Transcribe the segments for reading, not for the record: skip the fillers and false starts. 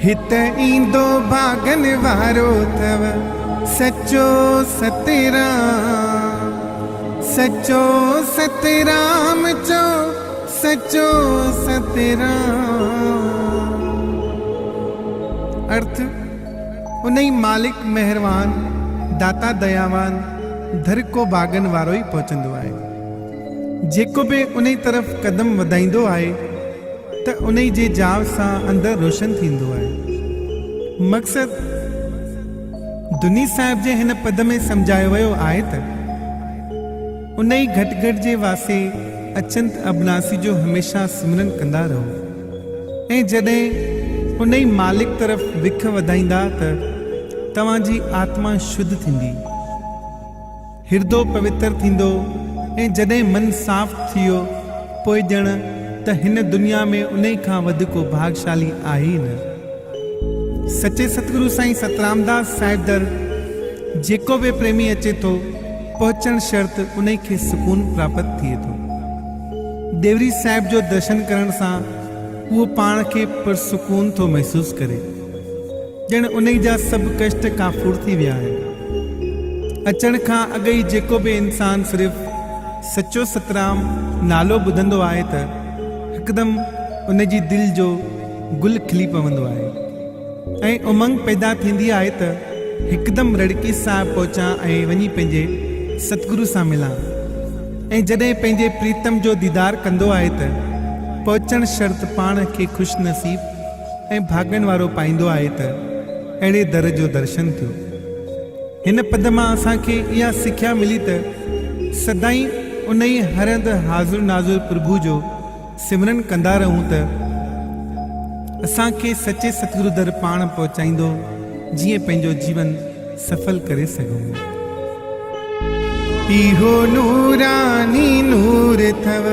हित ईंदो भागन वारो थव सचो सतराम, सचो सतराम चो सचो सतराम। अर्थ उन्हीं मालिक मेहरबान दाता दयावान धर को भागन वारो ही पहुंचंदो आहे। जेको भी उन्हीं तरफ कदम वधाईंदो आहे त उन्हीं जे जाव सां अंदर रोशन थींदो आहे। मक़सद दुनी साहिब जे हिन पद में सम्झायो वियो आहे त उन्हीं घट घट जे वासे अचंत अबनासी जो हमेशा सिमरन कंदा रहो ऐं जॾहिं उन्हीं मालिक तरफ विख वधाईंदा त तव्हांजी आत्मा शुद्ध थींदी, हिरदो पवित्र थींदो ऐं जॾहिं मन साफ़ थियो पोइ ॼण त हिन दुनिया में उन्हीं खां वधि को भागशाली आहे ई न। सचे सतगुरु साईं सतरामदास साहिब दर जेको भी प्रेमी अचे थो पहुचण शर्त उन्हीं खे सुकून प्राप्त थिए थो। देवरी साहिब जो दर्शन करण सां वो पाण खे पुरसुकून थो महसूस करे, ॼण उन्हीं जा सब कष्ट काफ़ूर थी विया आहिनि। अचण खां अॻु ई जेको भी इंसान सिर्फ़ सचो सतराम नालो ॿुधंदो आहे त हिकदमि उन जी दिल जो गुल खिली पवंदो आहे ऐं उमंग पैदा थींदी आहे त हिकदमि रड़की साहिब पहुचां ऐं वञी पंहिंजे सतगुरु सां मिलां। ऐं जॾहिं पंहिंजे प्रीतम जो दीदार कंदो आहे त पहुचण शर्त पाण खे ख़ुशि नसीब ऐं भागन वारो पाईंदो आहे त अहिड़े दर जो दर्शन थियो। हिन पद मां असांखे इहा सिख्या मिली त सदाई उन्हीं हरंद हाज़ुर नाज़ुर प्रभु जो सिमरन कंदा रहूं त असांखे सचे सतगुरु दर पाण पहुचाईंदो, जीअं पंहिंजो जीवन सफल करे सघूं। इहो नूरानी नूर थव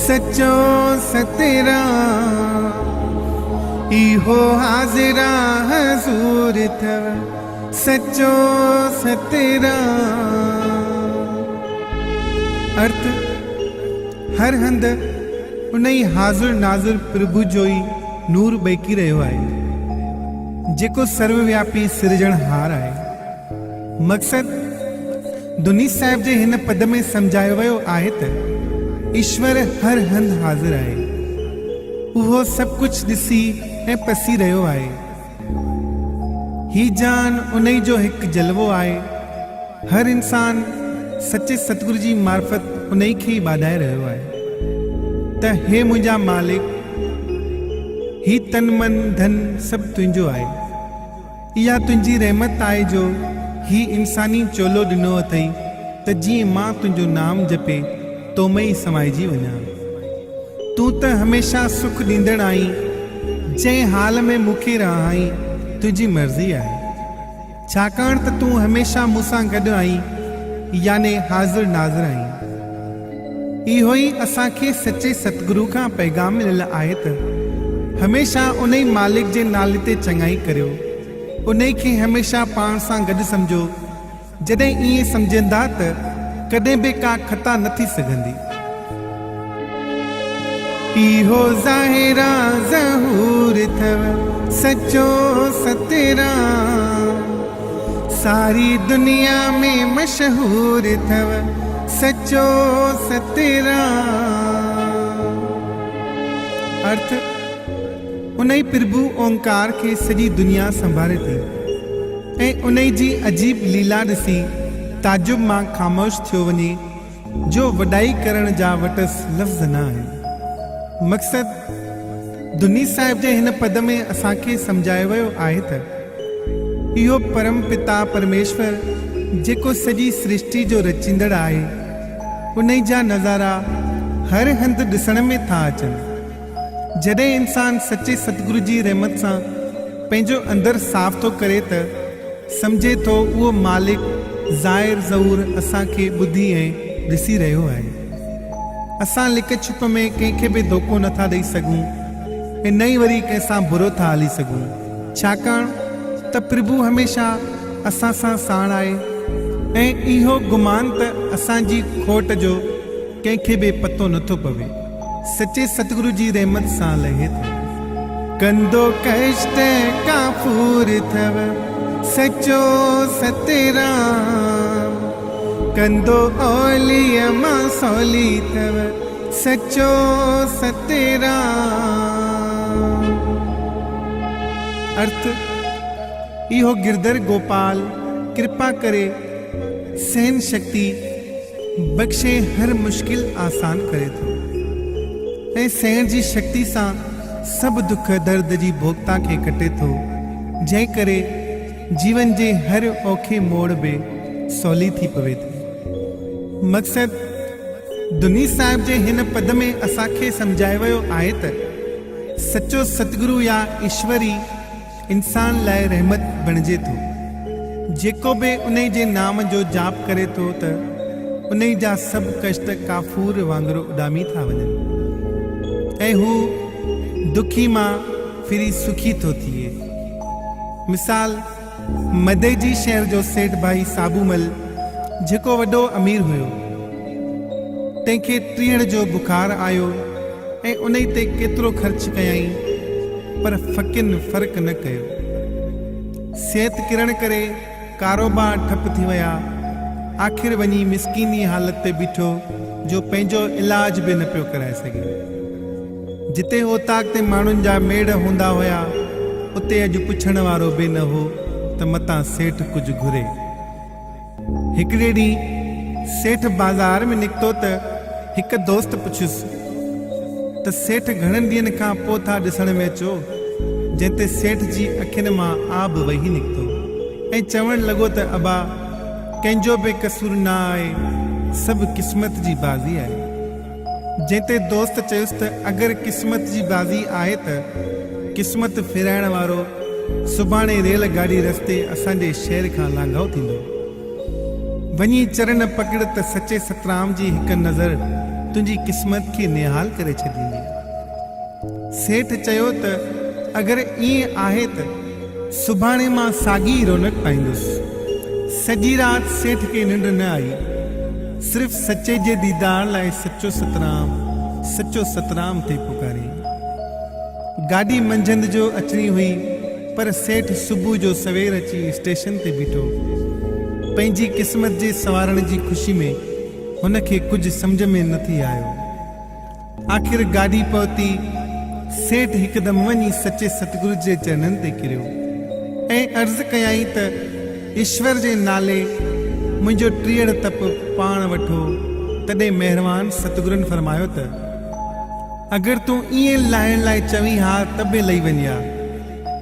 सचो सतराम, इहो हाज़िरा हज़ूर थव सचो सतराम। अर्थ हर हंध उन्हीं हाज़ुर नाज़ुर प्रभु जो ही नूर बेकी रहियो आहे जेको सर्वव्यापी सिरजणहार आहे। मक़सद दुनी साहिब जे हिन पद में सम्झायो वियो आहे त ईश्वर हर हंध हाज़िर आहे, उहो सब कुछ ॾिसी ऐं पसी रहियो आहे। ही जान उन्हीं जो हिकु जलवो आहे। हर इंसान सचे सतगुरु जी मार्फत उन्हीं खे ई ॿाधाए रहियो आहे त हे मुंहिंजा मालिक, ही तन मन धन सभु तुंहिंजो आहे। इहा तुंहिंजी रहमत आहे जो ही इंसानी चोलो ॾिनो अथई त जीअं मां तुंहिंजो नाम जपे तो में ई समाइजी वञा। तूं त हमेशा सुख ॾींदड़ आहीं, जंहिं हाल में मूंखे रहाई तुंहिंजी मर्ज़ी आहे। छाकाणि त तूं हमेशा मूंसां गॾु आहीं, याने हाज़िर नाज़िर आहीं। इहो ई असांखे सचे सतगुरु खां पैगाम मिलियल आहे त हमेशा उन्हीं मालिक जे नाले ते चङाई करियो, उन्हीं खे हमेशा पाण सां गॾु सम्झो। जॾहिं ईअं सम्झंदा त कॾहिं बि का खता न थी सघंदी। इहो ज़ाहिरा ज़हूर थव सचो सतराम, सारी दुनिया में मशहूर थव सचो सतराम। अर्थ उन्हीं प्रभु ओंकार के सॼी दुनिया संभाले थी ऐं उन्हीं जी अजीब लीला ॾिसी ताजुब मां ख़ामोश थियो वञे, जो वॾाई करण जा वटसि लफ़्ज़ न आहिनि। मक़सद दुनी साहिब जे हिन पद में असांखे सम्झायो वियो आहे त इहो परम पिता परमेश्वर जेको सॼी सृष्टि जो रचींदड़ आहे, उन्हीं जा नज़ारा हर हंधि ॾिसण में था अचनि। जॾहिं इंसान सचे सतगुरु जी रहमत सां पंहिंजो अंदर साफ़ थो करे त सम्झे थो उहो मालिक ज़ाहिर ज़हूर असांखे ॿुधी ऐं ॾिसी रहियो आहे। असां लिक छुप में कंहिंखे बि धोखो नथा ॾेई सघूं ऐं न ई वरी कंहिंसां बुरो था हली सघूं, छाकाणि त प्रभु हमेशा असां सां साण आहे ऐं इहो गुमान त असांजी खोट जो कंहिंखे बि पतो नथो पवे, सचे सतगुरु जी रहमत सां लहे थो। कंदो कष्ट काफूर थव सचो सतराम, कंदो ओलीअ मां सौली थव सचो सतराम। अर्थ इहो गिरधर गोपाल कृपा करे सहन शक्ति बख्शे हर मुश्किल आसान करे थो ऐं सहन जी शक्ति सां सब दुख दर्द जी भोगता खे कटे थो, जंहिं करे जीवन जे हर औखे मोड़ बि सवली थी पवे थी। मक़सद दुनी साहिब जे हिन पद में असांखे सम्झायो वियो आहे त सचो सतगुरु या ईश्वरी इंसान लाइ रहमत बणिजे थो। जेको बि उन जे नाम जो जाप करे थो त उन जा सभु कष्ट काफूर वांगुरु उॾामी था वञनि ऐं हू दुखी मां फिरी सुखी थो थिए। मिसाल मदे जी शहर जो सेठ भाई साबूमल जेको वॾो अमीर हुयो, तंहिंखे टीहण जो बुखार आयो ऐं उन ते केतिरो ख़र्च कयई पर फ़क़ीन फ़र्क़ु न कयो। सिहत किरण करे कारोबार ठप थी विया, आख़िर वञी मिसकीनी हालत ते बीठो जो पंहिंजो इलाज बि न पियो कराए सघे। जिते ओताक ते माण्हुनि जा मेड़ हूंदा हुया, उते अॼु पुछण वारो बि न हो त मतां सेठ कुझु घुरे। हिकिड़े ॾींहुं सेठ बाज़ार में निकितो त हिकु दोस्त पुछियुसि त सेठ घणनि ॾींहंनि खां पोइ था ॾिसण में अचो, जंहिं ते सेठ जी अखियुनि मां आब वही निकितो ऐं चवणु लॻो त अबा कंहिंजो बि कसूर न आहे, सभु क़िस्मत जी बाज़ी आहे। जंहिं ते दोस्त चयुसि त अगरि क़िस्मत जी बाज़ी आहे त क़िस्मत फिराइण वारो सुभाणे रेलगाॾी रस्ते असांजे शहर खां लांघाओ थींदो। वञी चरण पकड़ त सचे सतराम जी हिकु नज़र तुंहिंजी क़िस्मत खे निहाल करे छॾींदी। सेठ चयो त अगरि ईअं आहे त सुभाणे मां साॻी रौनक पाईंदुसि। सॼी राति सेठ खे निंड न आई, सिर्फ़ सचे जे दीदार लाइ सचो सतराम ते पुकारी। गाॾी मंझंदि जो अचणी हुई, पर सेठ सुबुह जो सवेर अची स्टेशन ते बीठो। पंहिंजी क़िस्मत जे सवारण जी ख़ुशी में हुनखे कुझु सम्झ में न थी आयो। आख़िर गाॾी पहुती, सेठ हिकदमि वञी सचे सतगुरु जे चरणनि ते किरियो ऐं अर्ज़ कयाई त ईश्वर जे नाले मुंहिंजो टीहड़ तप पाण वठो। तॾहिं महिरबान सतगुरुनि फरमायो त अगरि तूं ईअं लाहिण लाइ चवीं हा त बि लही वञे हा,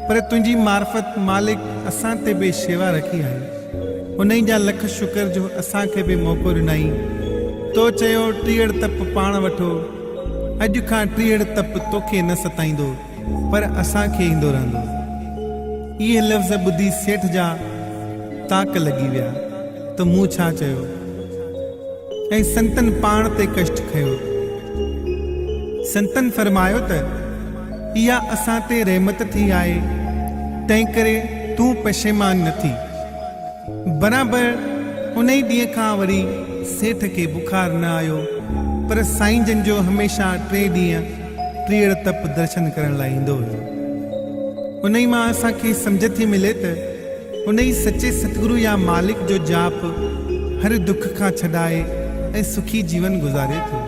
पर तुंहिंजी मार्फत मालिक असां ते बि शेवा रखी आहे। उन जा लख शुक्र जो असांखे बि मौक़ो ॾिनई। तो चयो टीहड़ तप पाण वठो, अॼु खां टीहड़ तप तोखे न सताईंदो पर असांखे ईंदो रहंदो। इहे लफ़्ज़ ॿुधी सेठ जा ताक लॻी विया त मूं छा चयो, ऐं संतनि पाण ते कष्ट खयो। संतनि फरमायो त इहा असां ते रहमत थी आहे, तंहिं करे तूं पशेमान न थी। बराबरि उन ई ॾींहं खां वरी सेठ खे बुखार न आयो, पर साईं जन जो हमेशह 3 ॾींहं टीहड़ तप दर्शन करण लाइ ईंदो हुयो। उन ई मां असांखे सम्झ थी मिले त उन ई सचे सतगुरु या मालिक जो जाप हर दुख खां छॾाए ऐं सुखी जीवन गुज़ारे थो।